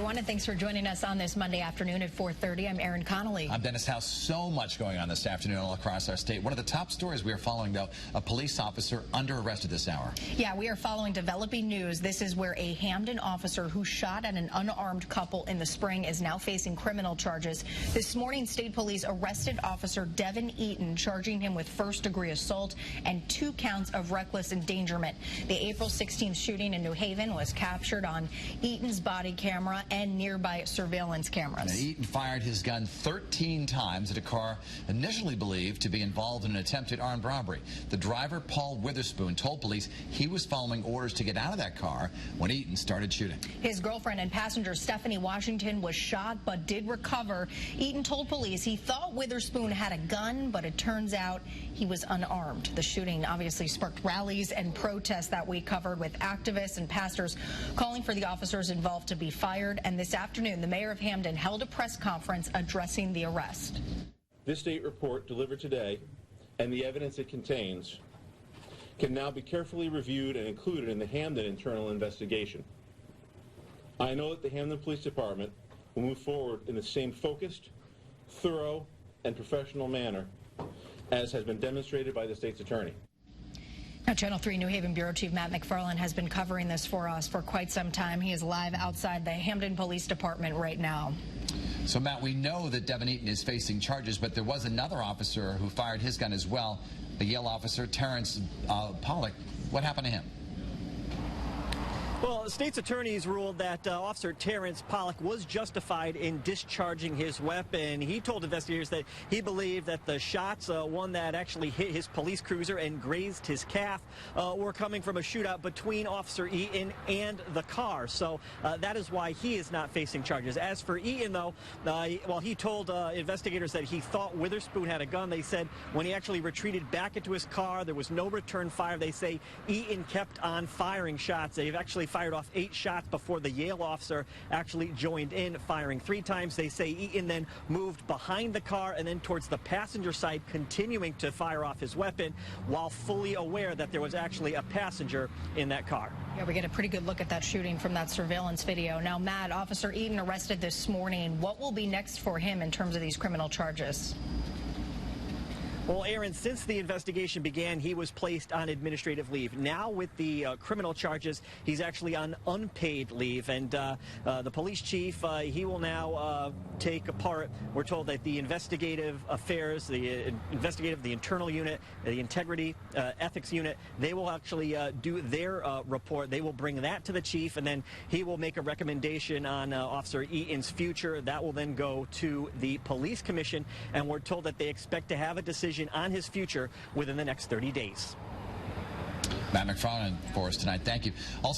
everyone, and thanks for joining us on this Monday afternoon at 4:30. I'm Erin Connolly. I'm Dennis House. So much going on this afternoon all across our state. One of the top stories we are following, though, a police officer under arrest at this hour. Yeah, we are following developing news. This is where a Hamden officer who shot at an unarmed couple in the spring is now facing criminal charges. This morning, state police arrested Officer Devin Eaton, charging him with first-degree assault and 2 counts of reckless endangerment. The April 16th shooting in New Haven was captured on Eaton's body camera and nearby surveillance cameras. Now, Eaton fired his gun 13 times at a car initially believed to be involved in an attempted armed robbery. The driver, Paul Witherspoon, told police he was following orders to get out of that car when Eaton started shooting. His girlfriend and passenger Stephanie Washington was shot but did recover. Eaton told police he thought Witherspoon had a gun, but it turns out he was unarmed. The shooting obviously sparked rallies and protests that we covered, with activists and pastors calling for the officers involved to be fired. And this afternoon, the mayor of Hamden held a press conference addressing the arrest. This state report delivered today and the evidence it contains can now be carefully reviewed and included in the Hamden internal investigation. I know that the Hamden Police Department will move forward in the same focused, thorough, and professional manner as has been demonstrated by the state's attorney. Now, Channel 3 New Haven Bureau Chief Matt McFarland has been covering this for us for quite some time. He is live outside the Hamden Police Department right now. So, Matt, we know that Devin Eaton is facing charges, but there was another officer who fired his gun as well, a Yale officer, Terrence Pollock. What happened to him? Well, state's attorneys ruled that Officer Terrence Pollock was justified in discharging his weapon. He told investigators that he believed that the shots, one that actually hit his police cruiser and grazed his calf, were coming from a shootout between Officer Eaton and the car. So that is why he is not facing charges. As for Eaton, though, while he told investigators that he thought Witherspoon had a gun, they said when he actually retreated back into his car, there was no return fire. They say Eaton kept on firing shots. They've actually fired off 8 shots before the Yale officer actually joined in, firing 3 times. They say Eaton then moved behind the car and then towards the passenger side, continuing to fire off his weapon while fully aware that there was actually a passenger in that car. Yeah, we get a pretty good look at that shooting from that surveillance video. Now, Matt, Officer Eaton arrested this morning. What will be next for him in terms of these criminal charges? Well, Aaron, since the investigation began, he was placed on administrative leave. Now, with the criminal charges, he's actually on unpaid leave. And the police chief, he will now take apart, we're told that the investigative affairs, the internal unit, the integrity, ethics unit, they will actually do their report. They will bring that to the chief, and then he will make a recommendation on Officer Eaton's future. That will then go to the police commission, and we're told that they expect to have a decision on his future within the next 30 days. Matt McFarland for us tonight. Thank you. Also,